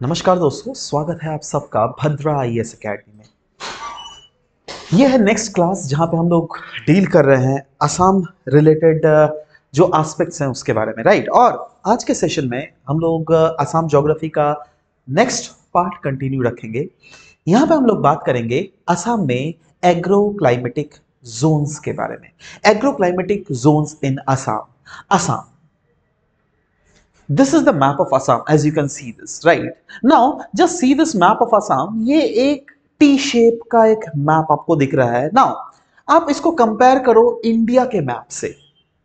नमस्कार दोस्तों, स्वागत है आप सबका भद्रा आईएएस एकेडमी में। यह है नेक्स्ट क्लास जहां पे हम लोग डील कर रहे हैं असम रिलेटेड जो एस्पेक्ट्स हैं उसके बारे में, राइट। और आज के सेशन में हम लोग असम ज्योग्राफी का नेक्स्ट पार्ट कंटिन्यू रखेंगे। यहां पे हम लोग बात करेंगे असम में एग्रो क्लाइमेटिक जोन्स के बारे में। Agro climatic zones in Assam. Assam, this is the map of Assam, as you can see this, right? Now just see this map of Assam। ये एक टी शेप का एक मैप आपको दिख रहा है। नाउ आप इसको कंपेयर करो इंडिया के मैप से।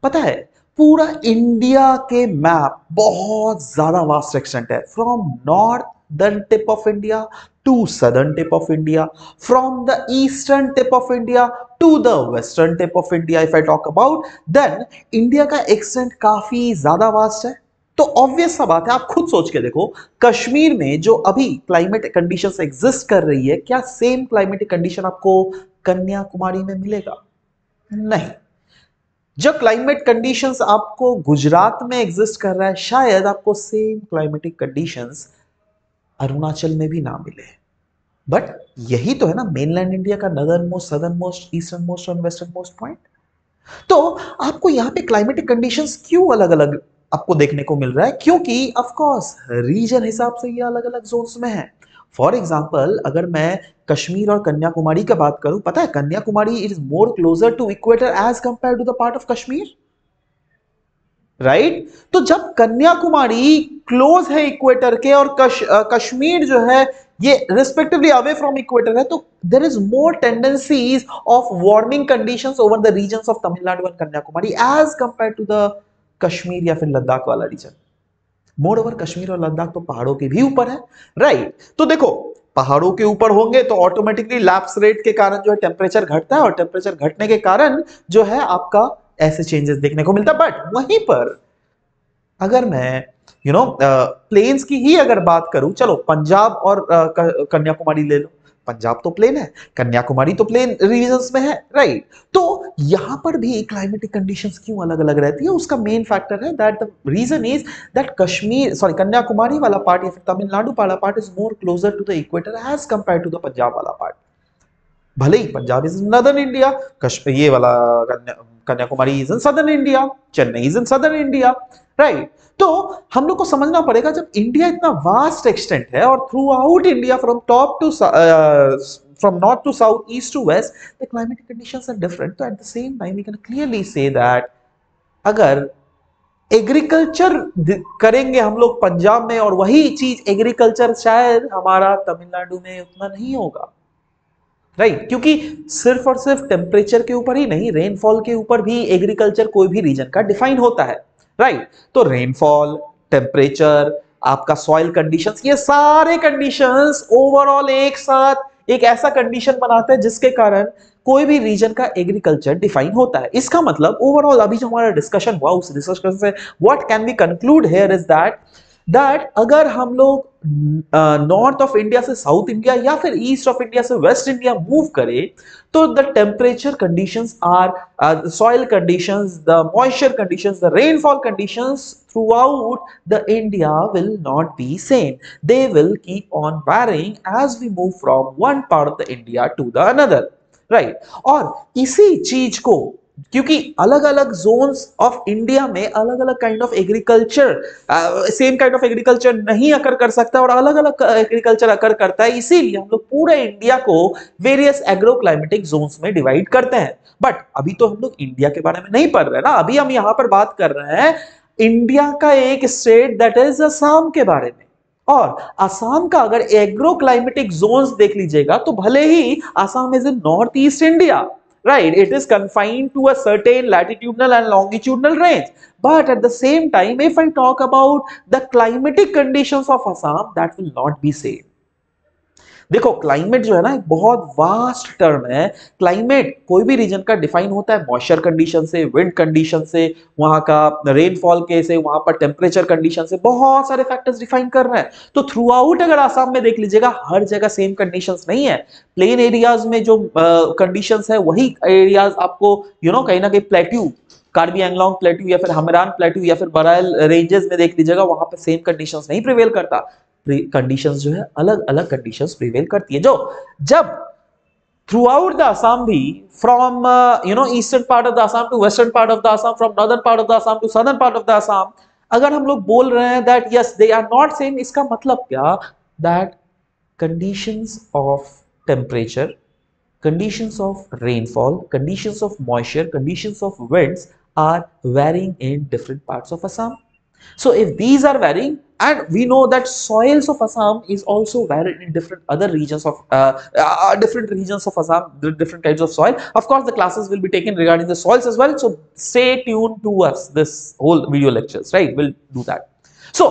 पता है, पूरा इंडिया के मैप बहुत ज्यादा वास्ट एक्सटेंट है, from northern tip of India to southern tip of India, from the eastern tip of India to the western tip of India. If I talk about, then India का extent काफी ज्यादा vast है। तो obvious सा बात है, आप खुद सोच के देखो, कश्मीर में जो अभी क्लाइमेट कंडीशंस एग्जिस्ट कर रही है, क्या सेम क्लाइमेटिक कंडीशन आपको कन्याकुमारी में मिलेगा? नहीं। जो क्लाइमेट कंडीशंस आपको गुजरात में एग्जिस्ट कर रहा है, शायद आपको सेम क्लाइमेटिक कंडीशंस अरुणाचल में भी ना मिले। बट यही तो है ना मेनलैंड इंडिया का northern most, southern most, eastern most और वेस्टर्न मोस्ट पॉइंट। तो आपको यहाँ पे क्लाइमेटिक कंडीशंस क्यों अलग अलग आपको देखने को मिल रहा है? क्योंकि ऑफ कोर्स रीजन हिसाब से ये अलग अलग जोन्स में है। फॉर एग्जांपल, अगर मैं कश्मीर और कन्याकुमारी का बात करूं, पता है Kanyakumari is more closer to equator as compare to the part of Kashmir, right. तो जब कन्याकुमारी क्लोज है इक्वेटर के और कश्मीर जो है ये रिस्पेक्टिवली अवे फ्रॉम इक्वेटर है, तो there is more tendencies of warming conditions over the regions of Tamil Nadu and Kanyakumari as compare to the Kashmir या फिर लद्दाख वाला रीजन। मोर ओवर कश्मीर और लद्दाख तो पहाड़ों के भी ऊपर है, राइट। तो देखो, पहाड़ों के ऊपर होंगे तो ऑटोमेटिकली लैप्स रेट के कारण जो है टेम्परेचर घटता है, और टेम्परेचर घटने के कारण जो है आपका ऐसे चेंजेस देखने को मिलता है। बट वहीं पर अगर मैं प्लेन्स की ही अगर बात करूं, चलो पंजाब और कन्याकुमारी ले लो। पंजाब तो प्लेन है, कन्याकुमारी तो प्लेन रीजन्स में है, राइट। तो यहां पर भी क्लाइमेटिक कंडीशंस क्यों अलग अलग रहती है? उसका मेन फैक्टर है that the reason is that Kanyakumari वाला पार्ट या फिर तमिलनाडु वाला part is more closer to the equator as compare to the Punjab वाला पार्ट। भले ही Punjab is in northern India, Kashmir ये वाला Kanyakumari is in southern India, Chennai is in southern India, right. तो हम लोग को समझना पड़ेगा, जब इंडिया इतना वास्ट एक्सटेंट है और throughout India from top to from north to south, east to west, the climatic conditions are different. So at the same time we can clearly say that अगर agriculture करेंगे हम लोग पंजाब में और वही चीज एग्रीकल्चर शायद हमारा तमिलनाडु में उतना नहीं होगा, राइट। क्योंकि सिर्फ और सिर्फ टेम्परेचर के ऊपर ही नहीं, रेनफॉल के ऊपर भी एग्रीकल्चर कोई भी रीजन का डिफाइन होता है, राइट। तो रेनफॉल, टेम्परेचर, आपका सॉइल कंडीशंस, ये सारे कंडीशंस ओवरऑल एक साथ एक ऐसा कंडीशन बनाते हैं जिसके कारण कोई भी रीजन का एग्रीकल्चर डिफाइन होता है। इसका मतलब ओवरऑल अभी जो हमारा डिस्कशन हुआ उस डिस्कशन से what can be conclude here is that अगर हम लोग नॉर्थ ऑफ इंडिया से साउथ इंडिया या फिर ईस्ट ऑफ इंडिया से वेस्ट इंडिया मूव करें, तो the temperature conditions are, soil conditions, the moisture conditions, the rainfall conditions throughout the India will not be same. They will keep on varying as we move from one part of the India to the another, right? और इसी चीज को, क्योंकि अलग अलग zones of India में अलग अलग kind of agriculture, same kind of agriculture नहीं अकर कर सकता और अलग अलग एग्रीकल्चर अकर करता है, इसीलिए हम लोग पूरे इंडिया को वेरियस एग्रो क्लाइमेटिक जोन्स में डिवाइड करते हैं। बट अभी तो हम लोग इंडिया के बारे में नहीं पढ़ रहे ना, अभी हम यहां पर बात कर रहे हैं इंडिया का एक स्टेट दैट इज असम के बारे में। और असम का अगर एग्रो क्लाइमेटिक जोन्स देख लीजिएगा, तो भले ही Assam is in north east India, right? It is confined to a certain latitudinal and longitudinal range, but at the same time if I talk about the climatic conditions of Assam, that will not be same. देखो, climate जो है ना एक बहुत vast term है। Climate कोई भी reason का डिफाइन होता है मॉइस्चर कंडीशन से, विंड कंडीशन से, वहां का रेनफॉल के से, वहां पर टेम्परेचर कंडीशन से, बहुत सारे फैक्टर्स डिफाइन कर रहे हैं। तो थ्रू आउट अगर आसाम में देख लीजिएगा, हर जगह सेम कंडीशंस नहीं है। प्लेन एरियाज में जो कंडीशंस है वही एरियाज आपको कहीं ना कहीं प्लेट्यू, कार्बी एंगलोंग प्लेट्यू या फिर हमरान प्लेट्यू या फिर बराइल रेंजेस में देख लीजिएगा, वहां पे सेम कंडीशंस नहीं प्रिवेल करता। कंडीशंस जो है अलग अलग कंडीशंस प्रिवेल करती है। जो जब throughout the Assam भी from eastern part of the Assam to western part of the Assam, from northern part of the Assam to southern part of the Assam, अगर हम लोग बोल रहे हैं that yes they are not same, इसका मतलब क्या, that conditions of temperature, conditions of rainfall, conditions of moisture, conditions of winds are varying in different parts of Assam. So if these are varying, and we know that soils of Assam is also varied in different other regions of different regions of Assam, different types of soil. Of course, the classes will be taken regarding the soils as well. So stay tuned to us this whole video lectures, right? We'll do that. So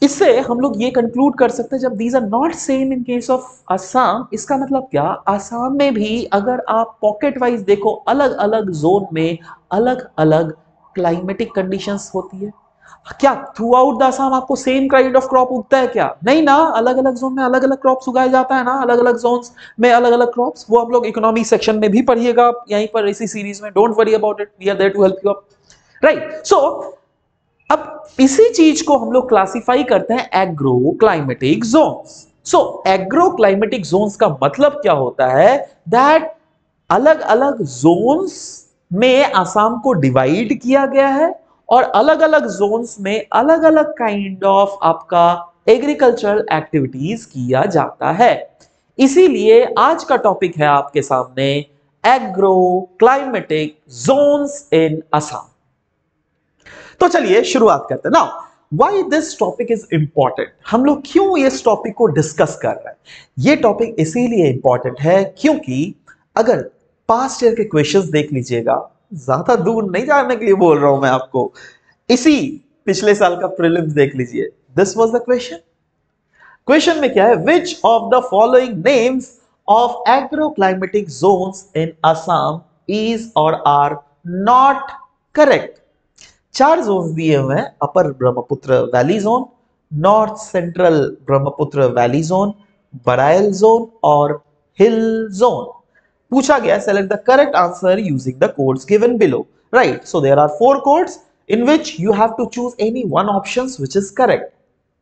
इससे हम लोग ये conclude कर सकते हैं, जब these are not same in case of Assam, इसका मतलब क्या, असम में भी अगर आप पॉकेट वाइज देखो, अलग अलग जोन में अलग अलग क्लाइमेटिक कंडीशंस होती है। क्या थ्रू आउट द असम आपको सेम काइंड ऑफ क्रॉप उगता है क्या? नहीं ना, अलग अलग जोन में अलग अलग क्रॉप्स उगाया जाता है ना, अलग अलग जोन्स में अलग अलग क्रॉप्स। वो हम लोग इकोनॉमी सेक्शन में भी पढ़िएगा यहीं पर इसी सीरीज में, don't worry about it, we are there to help you up, right. So अब इसी चीज को हम लोग क्लासिफाई करते हैं agro climatic zones. So agro climatic zones का मतलब क्या होता है, दैट अलग अलग जोन्स में असम को डिवाइड किया गया है और अलग अलग जोन्स में अलग अलग काइंड ऑफ आपका एग्रीकल्चरल एक्टिविटीज किया जाता है। इसीलिए आज का टॉपिक है आपके सामने agro climatic zones in Assam. तो चलिए शुरुआत करते हैं। Now why this topic is important, हम लोग क्यों इस टॉपिक को डिस्कस कर रहे हैं? ये टॉपिक इसीलिए इंपॉर्टेंट है क्योंकि अगर पास्ट ईयर के क्वेश्चंस देख लीजिएगा, ज्यादा दूर नहीं जाने के लिए बोल रहा हूं मैं आपको, इसी पिछले साल का प्रीलिम्स देख लीजिए, this was the question. Question में क्या है, which of the following names of agro climatic zones in Assam is और आर नॉट करेक्ट। 4 जोन दिए हुए हैं, upper Brahmaputra valley zone, north central Brahmaputra valley zone, Barail zone और हिल जोन। पूछा गया select the correct answer using the codes given below, right. So there are 4 codes in which you have to choose any one options which is correct.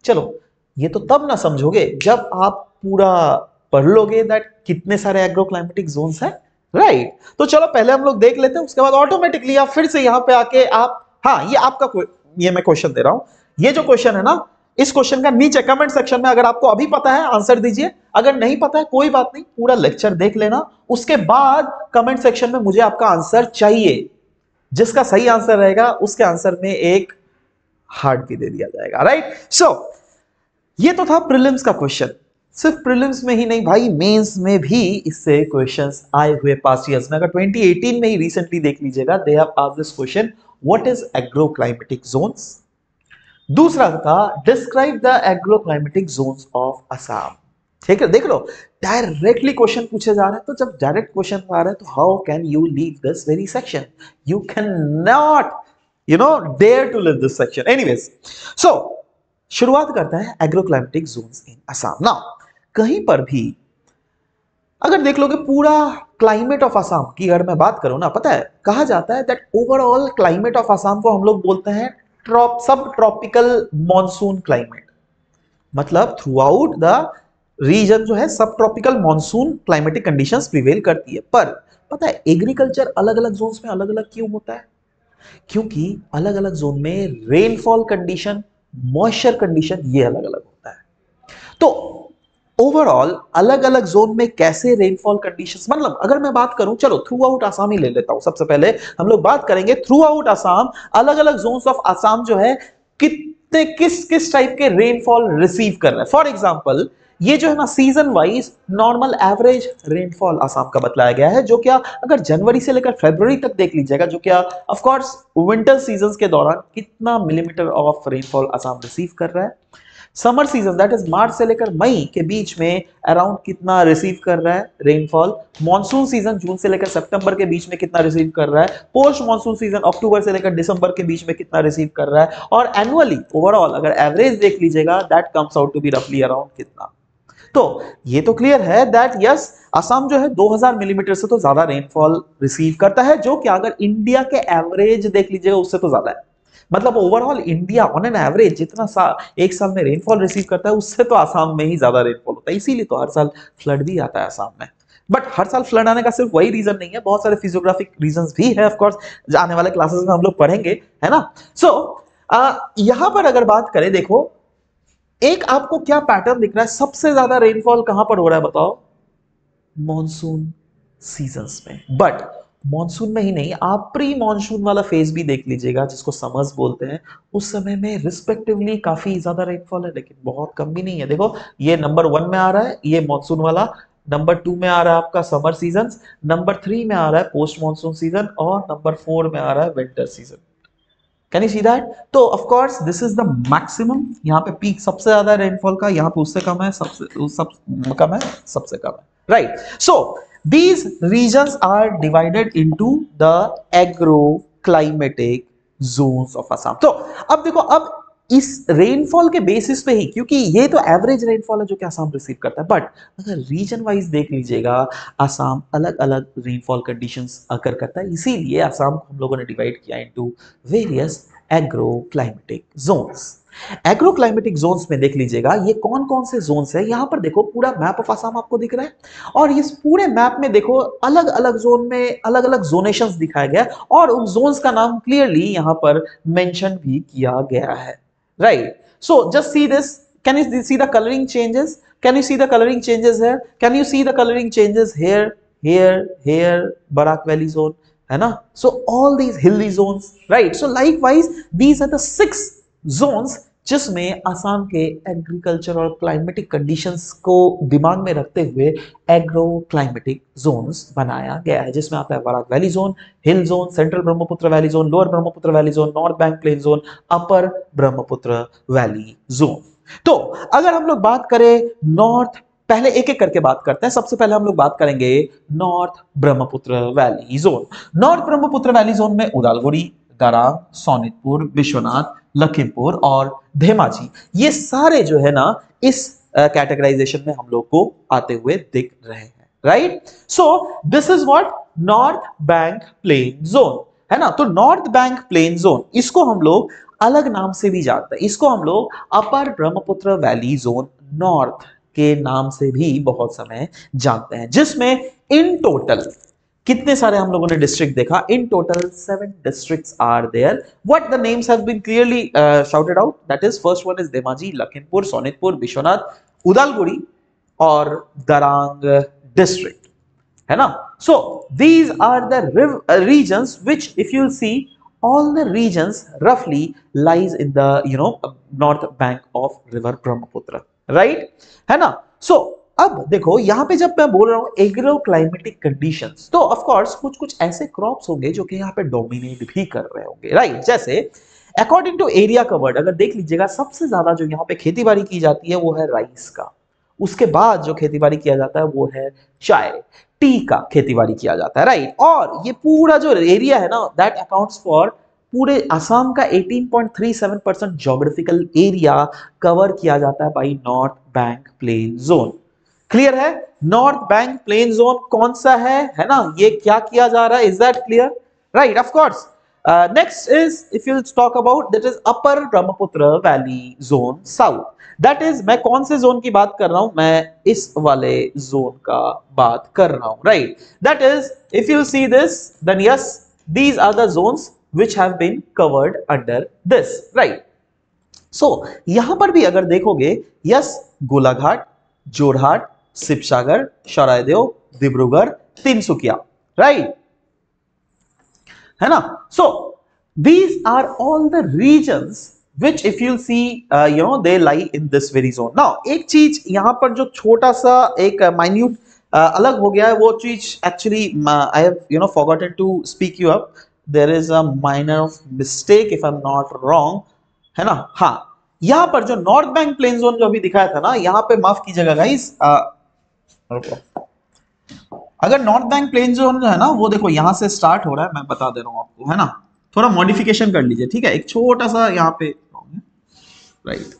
चलो ये तो तब ना समझोगे जब आप पूरा पढ़ लोगे दैट कितने सारे एग्रो क्लाइमेटिक जोन्स हैं, राइट। तो चलो पहले हम लोग देख लेते हैं, उसके बाद ऑटोमेटिकली आप फिर से यहां पे आके आप, हाँ ये आपका, ये मैं क्वेश्चन दे रहा हूं, ये जो क्वेश्चन है ना, इस क्वेश्चन का नीचे कमेंट सेक्शन में अगर आपको अभी पता है आंसर दीजिए, अगर नहीं पता है कोई बात नहीं, पूरा लेक्चर देख लेना, उसके बाद कमेंट सेक्शन में मुझे आपका आंसर चाहिए। जिसका सही आंसर रहेगा उसके आंसर में एक हार्ट भी दे दिया जाएगा, राइट। सो ये तो था प्रीलिम्स का क्वेश्चन। सिर्फ प्रीलिम्स में ही नहीं भाई, मेंस में भी इससे क्वेश्चंस आए हुए पास्ट ईयर्स में। अगर 2018 में ही रिसेंटली देख लीजिएगा, they have asked this question, what is agro climatic Jones. दूसरा था describe the agro climatic zones of Assam. ठीक है, देख लो डायरेक्टली क्वेश्चन पूछे जा रहे हैं, तो जब डायरेक्ट क्वेश्चन आ रहे हैं तो how can you leave this very section, you can not dare to leave this section. Anyways, so शुरुआत करता है agro climatic zones in Assam. Now कहीं पर भी अगर देख लोगे पूरा क्लाइमेट ऑफ असम की अगर मैं बात करूं ना, पता है कहा जाता है that overall climate of Assam को हम लोग बोलते हैं सब ट्रॉपिकल मॉनसून क्लाइमेट। मतलब थ्रू आउट द रीजन जो है सब tropical monsoon climatic conditions prevail करती है। पर पता है एग्रीकल्चर अलग अलग जोन्स में अलग अलग क्यों होता है? क्योंकि अलग अलग जोन में रेनफॉल कंडीशन, मॉइस्चर कंडीशन ये अलग अलग होता है। तो ओवरऑल अलग अलग जोन में कैसे रेनफॉल कंडीशंस, मतलब अगर मैं बात करूं, चलो थ्रू आउट आसाम ही ले लेता हूं। सबसे पहले हम लोग बात करेंगे थ्रू आउट आसाम, अलग अलग जोन्स ऑफ आसाम जो है कितने किस किस टाइप के रेनफॉल रिसीव कर रहे हैं। फॉर एग्जांपल ये जो है ना season wise normal average rainfall Assam का बतलाया गया है, जो क्या अगर जनवरी से लेकर फरवरी तक देख लीजिएगा, जो क्या ऑफ कोर्स विंटर सीजन के दौरान कितना millimetre of rainfall Assam receive कर रहा है। समर सीजन दैट इज मार्च से लेकर मई के बीच में अराउंड कितना रिसीव कर रहा है रेनफॉल। मॉनसून सीजन जून से लेकर सितंबर के बीच में कितना रिसीव कर रहा है। पोस्ट मॉनसून सीजन अक्टूबर से लेकर दिसंबर के बीच में कितना रिसीव कर रहा है। और एनुअली ओवरऑल अगर एवरेज देख लीजिएगा that comes out to be रफली अराउंड कितना। तो ये तो क्लियर है दैट यस असम जो है 2000 मिलीमीटर से तो ज्यादा रेनफॉल रिसीव करता है, जो कि अगर इंडिया के एवरेज देख लीजिएगा उससे तो ज्यादा है। मतलब overall India on an average जितना एक साल में रेनफॉल रिसीव करता है उससे तो आसाम में ही ज्यादा रेनफॉल होता है, इसीलिए तो हर साल फ्लड भी आता है आसाम में। बट हर साल फ्लड आने का सिर्फ वही रीजन नहीं है, बहुत सारे फिजियोग्राफिक रीजंस भी है, ऑफ कोर्स आने वाले क्लासेस में हम लोग पढ़ेंगे, है ना। सो यहां पर अगर बात करें, देखो एक आपको क्या पैटर्न दिख रहा है, सबसे ज्यादा रेनफॉल कहां पर हो रहा है बताओ, मॉनसून सीजन्स में। बट मॉनसून में ही नहीं, आप प्री मॉनसून वाला फेज भी देख लीजिएगा जिसको समर्स बोलते हैं, उस समय में रिस्पेक्टिवली काफी ज्यादा रेनफॉल है, लेकिन बहुत कम भी नहीं है। देखो ये नंबर 1 में आ रहा है ये मॉनसून वाला, नंबर 2 में आ रहा है आपका समर सीजन, नंबर 3 में आ रहा है पोस्ट मॉनसून सीजन, और नंबर 4 में आ रहा है winter season. Can you see that? तो of course this is the maximum, यहाँ पे पीक सबसे ज्यादा है रेनफॉल का, यहाँ पे उससे कम है, सबसे सब कम है, सबसे कम है, right. So these regions are divided into the agroclimatic zones of Assam। तो अब देखो, अब इस रेनफॉल के बेसिस पे ही, क्योंकि ये तो एवरेज रेनफॉल है जो कि असम रिसीव करता है, बट अगर रीजन वाइज देख लीजिएगा असम अलग अलग रेनफॉल कंडीशंस अकर करता है, इसीलिए असम को हम लोगों ने डिवाइड किया into various agro climatic Jones. Agro climatic Jones में देख लीजिएगा ये कौन कौन से जोन्स है, यहां पर देखो पूरा मैप ऑफ असम आपको दिख रहा है, और इस पूरे मैप में देखो अलग अलग जोन में अलग अलग जोनेशंस दिखाया गया, और उन जोन्स का नाम क्लियरली यहां पर मेंशन भी किया गया है, right. So just see this, can you see the colouring changes, can you see the colouring changes here, can you see the colouring changes here, here Barak valley zone, है ना। So all these hilly zones, right. So likewise these are the 6 zones जिसमें असम के agriculture और climatic conditions को दिमाग में रखते हुए एग्रो क्लाइमेटिक जोन्स बनाया गया है, जिसमें आता है Barak valley zone, hill zone, central Brahmaputra valley zone, lower Brahmaputra valley zone, north bank plain zone, upper Brahmaputra valley zone. तो अगर हम लोग बात करें नॉर्थ, पहले एक एक करके बात करते हैं। सबसे पहले हम लोग बात करेंगे north Brahmaputra valley zone. North Brahmaputra valley zone में उदालगुड़ी, दरांग, सोनितपुर, विश्वनाथ, लखीमपुर और धेमाजी, ये सारे जो है ना इस कैटेगराइजेशन में हम लोग को आते हुए दिख रहे हैं, right. So this is what north bank plain zone, है ना। तो नॉर्थ बैंक प्लेन जोन, इसको हम लोग अलग नाम से भी जानते हैं, इसको हम लोग अपर ब्रह्मपुत्र वैली जोन नॉर्थ के नाम से भी बहुत समय जानते हैं, जिसमें इन टोटल कितने सारे हम लोगों ने डिस्ट्रिक्ट देखा, in total 7 districts are there. What the names have been clearly shouted out, that is first one is Dhemaji, Lakhimpur, Sonitpur, Bishwanath, Udalguri और Darang district, है ना। So these are the regions which if you see all the regions roughly lies in the north bank of river Brahmaputra, right, है ना। So अब देखो यहां पे जब मैं बोल रहा हूं एग्रो क्लाइमेटिक कंडीशंस, तो ऑफ कोर्स कुछ कुछ ऐसे क्रॉप्स होंगे जो कि यहां पे डोमिनेट भी कर रहे होंगे, राइट। जैसे अकॉर्डिंग टू एरिया कवर्ड अगर देख लीजिएगा, सबसे ज्यादा जो यहां पे खेती बाड़ी की जाती है वो है राइस का, उसके बाद जो खेती बाड़ी किया जाता है वो है चाय, टी का खेती बाड़ी किया जाता है, राइट। और ये पूरा जो एरिया है ना दैट अकाउंट्स फॉर पूरे असम का 18.37% ज्योग्राफिकल एरिया कवर किया जाता है by north bank plain zone. Clear है? नॉर्थ बैंक प्लेन जोन कौन सा है ना, ये क्या किया जा रहा है, is that clear, right. Of course next is if you talk about that is upper Brahmaputra valley zone south, that is मैं कौन से जोन की बात कर रहा हूं, मैं इस वाले जोन का बात कर रहा हूं, right. That is if you see this then yes these are the zones which have been covered under this, right। so यहां पर भी अगर देखोगे यस गोलाघाट, जोरहाट, शिवसागर, सरायदेव, डिब्रूगढ़, तिनसुकिया, राइट, है ना। so these are all the regions which if you see they lie in this very zone। now एक चीज यहां पर जो छोटा सा एक माइन्यूट अलग हो गया है, वो चीज actually I have forgotten to speak you up, there is a minor mistake if I'm not wrong, है ना। हाँ, यहां पर जो नॉर्थ बैंक प्लेन जोन जो अभी दिखाया था ना, यहां पे माफ कीजिएगा गाइस, अगर नॉर्थ बैंक प्लेन जोन जो है ना वो देखो यहां से स्टार्ट हो रहा है, मैं बता दे रहा हूं आपको, है ना। थोड़ा मॉडिफिकेशन कर लीजिए, ठीक है, एक छोटा सा यहाँ पे, राइट।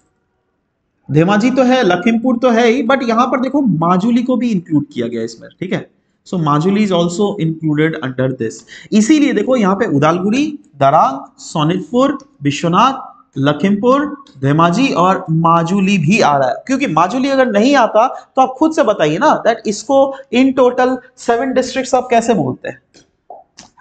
धेमाजी तो है, लखीमपुर तो है ही, बट यहां पर देखो माजुली को भी इंक्लूड किया गया इसमें, ठीक है। So Majuli is also included under this. इसीलिए देखो यहाँ पे उदालगुड़ी, दरांग, सोनितपुर, विश्वनाथ, लखीमपुर, धेमाजी और माजुली भी आ रहा है। क्योंकि माजुली अगर नहीं आता तो आप खुद से बताइए ना दैट इसको इन टोटल 7 डिस्ट्रिक्ट्स आप कैसे बोलते हैं,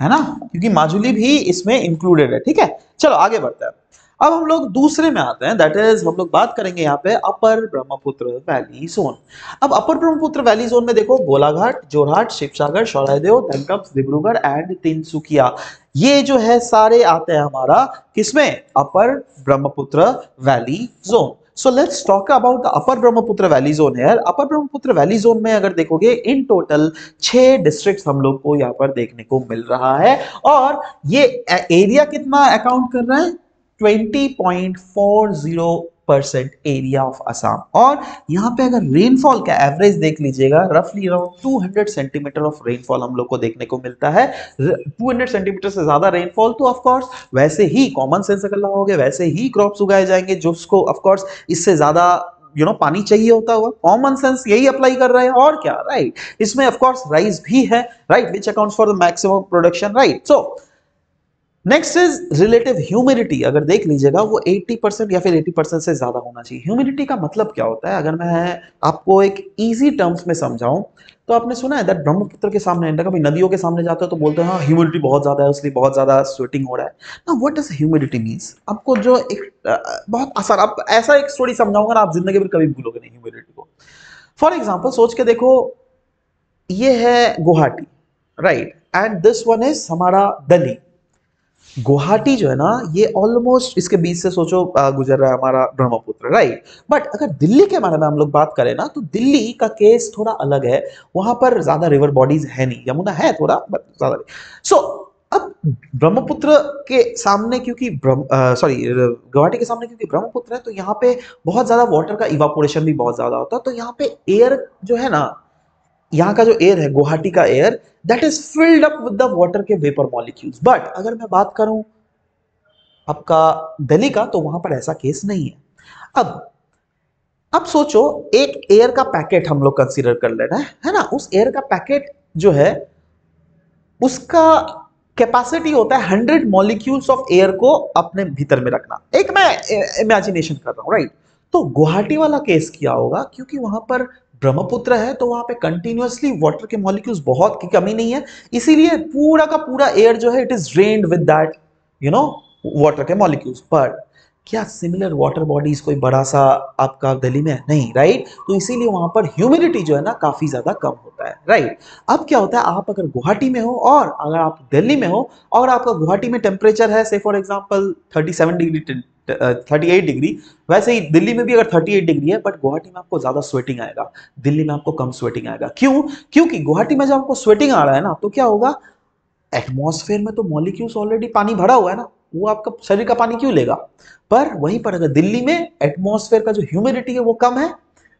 है ना, क्योंकि माजुली भी इसमें इंक्लूडेड है। ठीक है, चलो आगे बढ़ते हैं। अब हम लोग दूसरे में आते हैं, दैट इज हम लोग बात करेंगे यहाँ पे अपर ब्रह्मपुत्र वैली जोन। अब अपर ब्रह्मपुत्र वैली जोन में देखो गोलाघाट, जोरहाट, शिवसागर, सरायदेव, दमकम, डिब्रूगढ़ एंड तिनसुकिया, ये जो है सारे आते हैं हमारा किसमें, upper Brahmaputra valley zone. So let's talk about the upper Brahmaputra valley zone है। अपर ब्रह्मपुत्र वैली जोन में अगर देखोगे इन टोटल 6 डिस्ट्रिक्ट्स हम लोग को यहाँ पर देखने को मिल रहा है, और ये एरिया कितना अकाउंट कर रहा है, 20.40% एरिया ऑफ असम। और यहाँ पे अगर रेनफॉल का एवरेज देख लीजिएगा, रफली अराउंड 200 सेंटीमीटर ऑफ रेनफॉल हम लोग को देखने को मिलता है। 200 सेंटीमीटर से ज्यादा रेनफॉल तो ऑफ कोर्स वैसे ही कॉमन सेंस अगर लगाओगे वैसे ही क्रॉप्स उगाए जाएंगे, जो उसको ऑफ कोर्स इससे ज्यादा पानी चाहिए होता हुआ, कॉमन सेंस यही अप्लाई कर रहा है और क्या, राइट। इसमें ऑफ कोर्स राइस भी है, right, which accounts for the maximum production, right. So next is relative humidity. अगर देख लीजिएगा वो 80% या फिर 80% से ज्यादा होना चाहिए। ह्यूमिडिटी का मतलब क्या होता है, अगर मैं आपको एक इजी टर्म्स में समझाऊं तो आपने सुना है दैट ब्रह्मपुत्र के सामने, कभी नदियों के सामने जाते हो तो बोलते हैं हाँ ह्यूमिडिटी बहुत ज्यादा है इसलिए बहुत ज्यादा स्वेटिंग हो रहा है ना। व्हाट डज ह्यूमिडिटी मींस, आपको जो एक बहुत आसान, आप ऐसा एक स्टोरी समझाऊंगा ना, आप जिंदगी में कभी भूलोगे नहीं ह्यूमिडिटी को। फॉर एग्जाम्पल सोच के देखो, ये है Guwahati, right, and this one is हमारा दिल्ली। गुवाहाटी जो है ना ये ऑलमोस्ट इसके बीच से सोचो गुजर रहा है हमारा ब्रह्मपुत्र, राइट। बट अगर दिल्ली के बारे में हम लोग बात करें ना तो दिल्ली का केस थोड़ा अलग है। वहां पर ज्यादा रिवर बॉडीज है नहीं, यमुना है थोड़ा बट ज्यादा नहीं। सो अब ब्रह्मपुत्र के सामने क्योंकि गुवाहाटी के सामने क्योंकि ब्रह्मपुत्र है तो यहाँ पे बहुत ज्यादा वाटर का इवापोरेशन भी बहुत ज्यादा होता है। तो यहाँ पे एयर जो है ना, यहाँ का जो एयर है गुवाहाटी का air, that is filled up with the water के वेपर मॉलिक्यूल्स। बट अगर मैं बात करूं आपका दिल्ली का तो वहां पर ऐसा केस नहीं है। अब सोचो एक एयर का पैकेट हम लोग कंसीडर कर लेना है ना। उस एयर का पैकेट जो है उसका कैपेसिटी होता है 100 मॉलिक्यूल्स ऑफ एयर को अपने भीतर में रखना। एक मैं इमेजिनेशन कर रहा हूं, राइट। तो गुवाहाटी वाला केस क्या होगा, क्योंकि वहां पर ब्रह्मपुत्र है तो वहां पे कंटिन्यूअसली वाटर के मॉलिक्यूल्स बहुत की कमी नहीं है, इसीलिए पूरा का पूरा एयर जो है it is drained with that water के मॉलिक्यूल्स। पर क्या सिमिलर वाटर बॉडीज कोई बड़ा सा आपका दिल्ली में है? नहीं, राइट। तो इसीलिए वहां पर ह्यूमिडिटी जो है ना काफी ज्यादा कम होता है, राइट। अब क्या होता है, आप अगर गुवाहाटी में हो और अगर आप दिल्ली में हो और आपका गुवाहाटी में टेम्परेचर है से फॉर एग्जांपल 37 डिग्री 38 डिग्री, वैसे ही दिल्ली में भी अगर 38 डिग्री है बट गुवाहाटी में आपको ज्यादा स्वेटिंग आएगा, दिल्ली में आपको कम स्वेटिंग आएगा। क्यों? क्योंकि गुवाहाटी में जब आपको स्वेटिंग आ रहा है ना तो क्या होगा, एटमॉस्फेयर में तो मॉलिक्यूल्स ऑलरेडी पानी भरा हुआ है ना, वो आपका शरीर का पानी क्यों लेगा। पर वहीं पर अगर दिल्ली में एटमॉस्फेयर का जो ह्यूमिडिटी है वो कम है,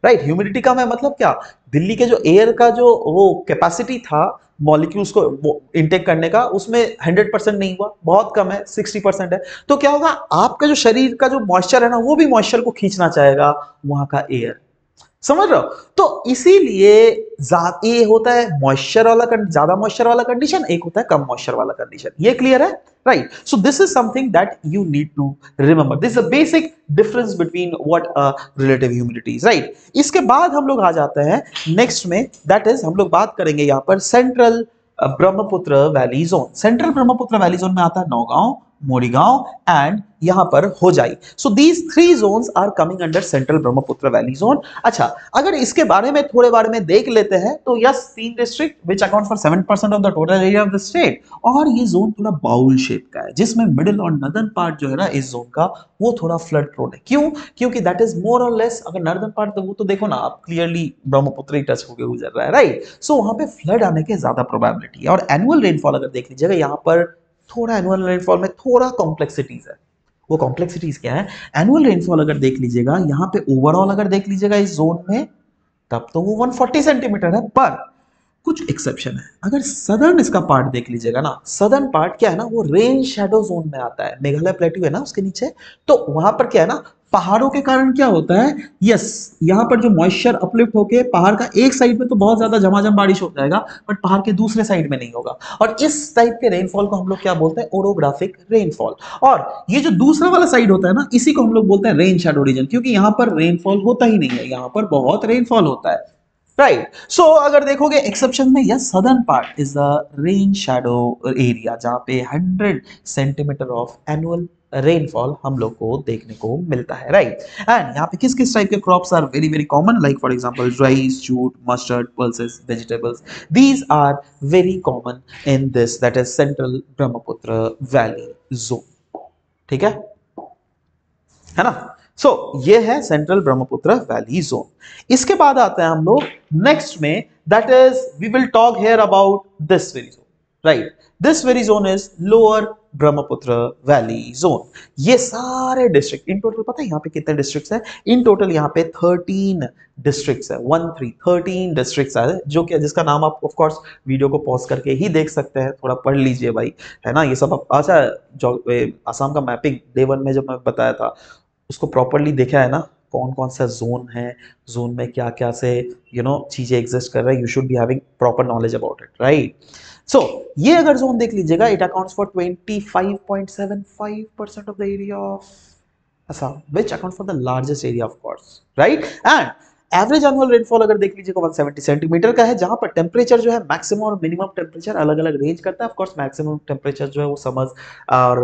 राइट। ह्यूमिडिटी कम है मतलब क्या, दिल्ली के जो एयर का जो वो कैपेसिटी था मॉलिक्यूल्स को इनटेक करने का उसमें 100% नहीं हुआ, बहुत कम है, 60% है। तो क्या होगा, आपका जो शरीर का जो मॉइस्चर है ना वो भी मॉइस्चर को खींचना चाहेगा वहां का एयर, समझ रहे हो। तो इसीलिए ये होता है मॉइस्चर वाला, ज्यादा मॉइस्चर वाला कंडीशन, एक होता है कम मॉइस्चर वाला कंडीशन। ये क्लियर है, right. So this is something that you need to remember, this is a basic difference between what relative humidity, right. इसके बाद हम लोग आ जाते हैं नेक्स्ट में, दैट इज हम लोग बात करेंगे यहाँ पर central Brahmaputra valley zone. Central Brahmaputra valley zone में आता है नौगांव, मोरीगांव एंड यहां पर Hojai. So these 3 zones are coming under central Brahmaputra valley zone. अच्छा, अगर इसके बारे में थोड़े बारे में देख लेते हैं तो yes, 3 district which account for 7% of the total area of the state, और ये जोन थोड़ा बाउल शेप का है जिसमें मिडिल और नदर्न पार्ट जो है ना इस जोन का वो थोड़ा फ्लड प्रोन है। क्यों? क्योंकि दैट इज मोर और लेस, अगर नॉर्दर्न पार्ट तो वो तो देखो ना आप क्लियरली ब्रह्मपुत्र ही टच होकर गुजर रहा है, राइट। सो वहां पे फ्लड आने की ज्यादा प्रोबेबिलिटी है। और एनुअल रेनफॉल अगर देख लीजिएगा यहाँ पर थोड़ा एनुअल रेनफॉल में थोड़ा कॉम्प्लेक्सिटीज है। वो कॉम्प्लेक्सिटीज क्या है, एनुअल रेनफॉल अगर देख लीजिएगा यहाँ पे ओवरऑल अगर देख लीजिएगा इस जोन में तब तो वो 140 सेंटीमीटर है, पर कुछ एक्सेप्शन है। अगर सदर्न इसका पार्ट देख लीजिएगा ना, सदर्न पार्ट क्या है ना वो रेन शेडो जोन में आता है, मेघालय प्लेट्यू है ना उसके नीचे, तो वहां पर क्या है ना पहाड़ों के कारण क्या होता है, यस, यहाँ पर जो मॉइस्चर अपलिफ्ट होके पहाड़ का एक साइड में तो बहुत ज्यादा झमाझम बारिश हो जाएगा, बट पहाड़ के दूसरे साइड में नहीं होगा, और इस टाइप के रेनफॉल को हम लोग क्या बोलते हैं, ओरोग्राफिक रेनफॉल। और ये जो दूसरा वाला साइड होता है ना, इसी को हम लोग बोलते हैं रेन शैडो रीजन, क्योंकि यहाँ पर रेनफॉल होता ही नहीं है, यहाँ पर बहुत रेनफॉल होता है, राइट। सो अगर देखोगे एक्सेप्शन में, yes, southern part is the rain shadow area, जहां पे 100 सेंटीमीटर ऑफ एनुअल रेनफॉल हम लोग को देखने को मिलता है, राइट। एंड यहाँ पे किस किस टाइप के crops are very very common, like for example rice, jute, mustard, pulses, vegetables, these are very common in this that is central Brahmaputra valley zone, ठीक है ना। सो ये है सेंट्रल ब्रह्मपुत्र वैली जोन। इसके बाद आते हैं हम लोग नेक्स्ट में, that is we will talk here about this very zone, right. This very zone is lower Brahmaputra valley zone. ये सारे डिस्ट्रिक्ट इन टोटल, पता है यहाँ पे कितने डिस्ट्रिक्ट्स हैं, इन टोटल यहाँ पे 13 डिस्ट्रिक्ट्स है, 13 डिस्ट्रिक्ट्स है, जो कि जिसका नाम आप ऑफ कोर्स वीडियो को पॉज करके ही देख सकते हैं, थोड़ा पढ़ लीजिए भाई, है ना। ये सब अच्छा, आसाम का मैपिंग डे 1 में जब मैं बताया था, उसको प्रॉपरली देखा है ना, कौन कौन सा जोन है, जोन में क्या क्या से चीजें एग्जिस्ट कर रहा है, you should be having proper knowledge about it, right. So ये अगर जोन देख लीजिएगा, it accounts for 25.75% of the area of Assam, which accounts for the largest area of course, right? And average annual rainfall अगर देख लीजिएगा 170 centimetre का है, जहां पर टेम्परेचर जो है मैक्सिमम और मिनिमम टेम्परेचर अलग अलग रेंज करता है। ऑफ कोर्स मैक्सिमम टेम्परेचर जो है वो समर और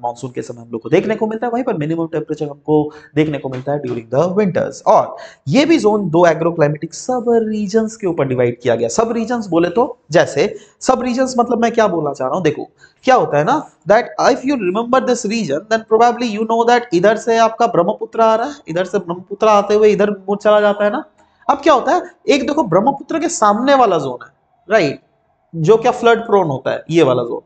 मानसून के समय हम लोग को देखने को मिलता है, वहीं पर मिनिमम टेम्परेचर हमको देखने को मिलता है ड्यूरिंग द विंटर्स। और ये भी जोन 2 एग्रोक्लाइमेटिक सब रीजन्स के ऊपर डिवाइड किया गया। सब रीजन्स बोले तो, जैसे सब रीजन्स मतलब मैं क्या बोलना चाह रहा हूँ, देखो क्या होता है ना, that if you remember this region then probably you know that इधर से आपका ब्रह्मपुत्र आ रहा है, इधर से ब्रह्मपुत्र आते हुए इधर मुड़ चला जाता है ना। अब क्या होता है, एक देखो ब्रह्मपुत्र के सामने वाला जोन है, राइट, जो क्या फ्लड प्रोन होता है, ये वाला जोन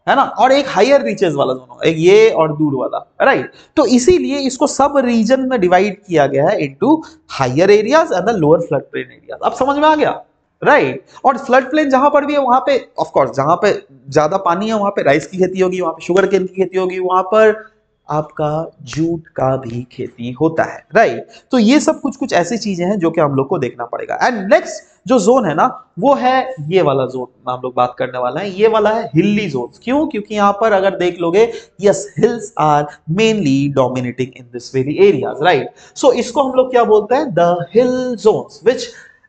है ना, और एक हायर रीचेस वाला जोन, एक ये और दूर वाला, राइट। तो इसीलिए इसको सब रीजन में डिवाइड किया गया है into higher areas and the lower flood plain areas. अब समझ में आ गया, राइट। और फ्लड प्लेन जहां पर भी है वहां पे ऑफ कोर्स जहां पे ज्यादा पानी है वहां पे राइस की खेती होगी, वहां पे शुगर केन की खेती होगी, वहां पर आपका जूट का भी खेती होता है, राइट। तो ये सब कुछ कुछ ऐसी चीजें हैं जो कि हम लोग को देखना पड़ेगा। एंड नेक्स्ट जो जोन है ना, वो है ये वाला जोन हम लोग बात करने वाला है, ये वाला है हिली जोन। क्यों? क्योंकि यहां पर अगर देख लोगे, yes, hills are mainly dominating in this very areas, right. So इसको हम लोग क्या बोलते हैं, the hill zones which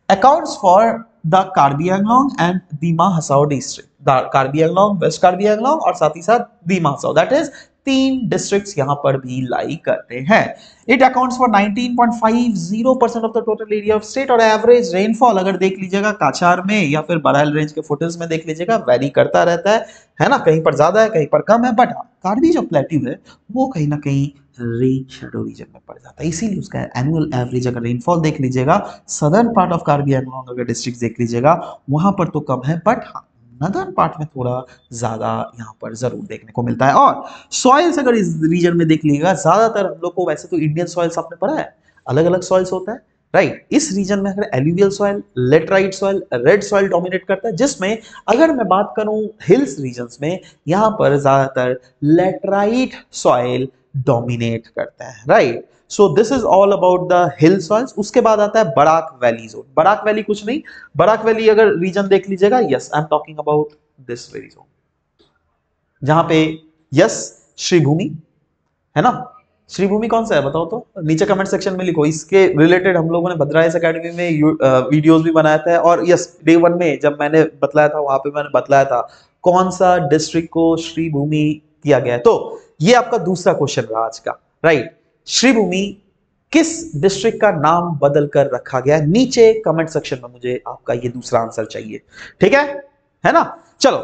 accounts for the Karbi Anglong and Dima Hasao district, the Karbi Anglong, West Karbi Anglong और साथ ही साथ Dima Hasao, that is 3 districts यहां पर भी लाई करते हैं। It accounts for 19.50% of the total area of state. और average rainfall अगर देख लीजिएगा काछार में या फिर बराइल रेंज के फुटेज में देख लीजिएगा, वेरी करता रहता है ना, कहीं पर ज्यादा है कहीं पर कम है, बट कार्बी जो प्लेट्यू है वो कहीं ना कहीं रेन शैडो रीजन में पड़ जाता है, इसीलिए उसका एनुअल एवरेज अगर रेनफॉल देख लीजिएगा, southern part of Karbi Anglong अगर डिस्ट्रिक्ट देख लीजिएगा वहां पर तो कम है, बट हाँ नदर्न पार्ट में थोड़ा ज्यादा यहाँ पर जरूर देखने को मिलता है। और सॉइल्स अगर इस रीजन में देख लीजिएगा, ज्यादातर हम लोग को वैसे तो इंडियन सॉइल्स आपने पढ़ा है, अलग अलग सॉइल्स होता है, राइट। इस रीजन में अगर alluvial soil, laterite soil, red soil dominate करता है, जिसमें अगर मैं बात करूं हिल्स रीजन्स में, यहां पर ज्यादातर लेटराइट सॉइल डोमिनेट करता है, right. So this is all about the hill soils. उसके बाद आता है Barak valley zone. Barak valley कुछ नहीं, बराक वैली अगर रीजन देख लीजिएगा, yes I am talking about this very zone, जहां पे यस श्रीभूमि है ना। श्रीभूमि कौन सा है बताओ तो, नीचे कमेंट सेक्शन में लिखो। इसके रिलेटेड हम लोगों ने भद्राइस एकेडमी में वीडियोस भी बनाया था, और यस डे 1 में जब मैंने बतलाया था वहां पे मैंने बतलाया था कौन सा डिस्ट्रिक्ट को श्रीभूमि किया गया है। तो ये आपका दूसरा क्वेश्चन रहा आज का, राइट। श्रीभूमि किस डिस्ट्रिक्ट का नाम बदल कर रखा गया, नीचे कमेंट सेक्शन में मुझे आपका ये दूसरा आंसर चाहिए, ठीक है ना। चलो,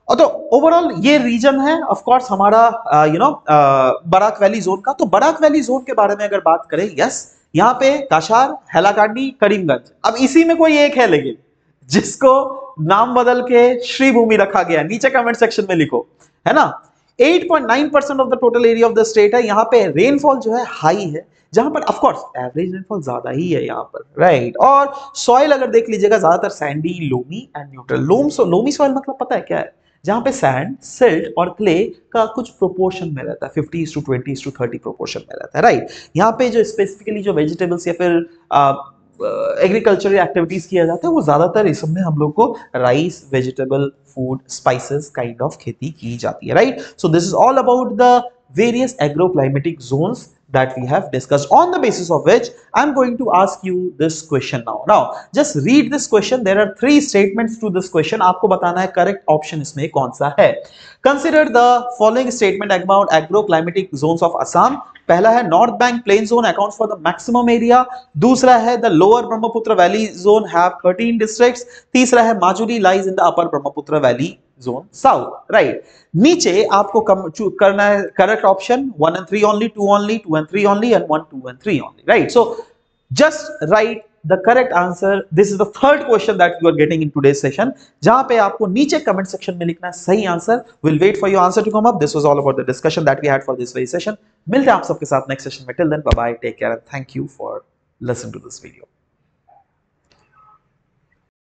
और तो ओवरऑल ये रीजन है ऑफ कोर्स हमारा बराक वैली जोन का। तो बराक वैली जोन के बारे में अगर बात करें, यस यहाँ पे काशार, हैलाकांडी, करीमगंज, अब इसी में कोई एक है लेकिन जिसको नाम बदल के श्रीभूमि रखा गया, नीचे कमेंट सेक्शन में लिखो, है ना। 8.9% of the total area of the state है। यहाँ पे रेनफॉल जो है हाई है, जहां पर ऑफ कोर्स एवरेज रेनफॉल ज्यादा ही है यहाँ पर, राइट। और सॉइल अगर देख लीजिएगा ज्यादातर Sandy, loamy and neutral. Loamy soil मतलब पता है क्या है, जहां पे सैंड, सिल्ट और क्ले का कुछ प्रोपोर्शन में रहता है, 50:20:30 प्रोपोर्शन में रहता है, राइट। यहाँ पे जो स्पेसिफिकली जो वेजिटेबल्स या फिर एग्रीकल्चरल एक्टिविटीज किया जाता है वो ज्यादातर इस में हम लोग को rice, vegetable, food, spices kind of खेती की जाती है, right. So this is all about the various agroclimatic zones that we have discussed, on the basis of which I'm going to ask you this question now. Now just read this question. There are 3 statements to this question. आपको बताना है correct option इसमें कौन सा है. Consider the following statement about agroclimatic zones of Assam. पहला है north bank plain zone accounts for the maximum area, दूसरा है the lower Brahmaputra valley zone have 13 districts, तीसरा है Majuli lies in the upper Brahmaputra valley zone south, right. नीचे आपको करना है correct option 1 and 3 only, 2 only, 2 and 3 only and 1, 2 and 3 only, right? So just write the correct answer. This is the third question that you are getting in today's session, जहां पे आपको नीचे comment section में लिखना है सही answer. We'll wait for your answer to come up. This was all about the discussion that we had for this very session. मिलते हैं आप सबके साथ नेक्स्ट सेशन में. Till then, bye bye, take care and thank you for listening to this video.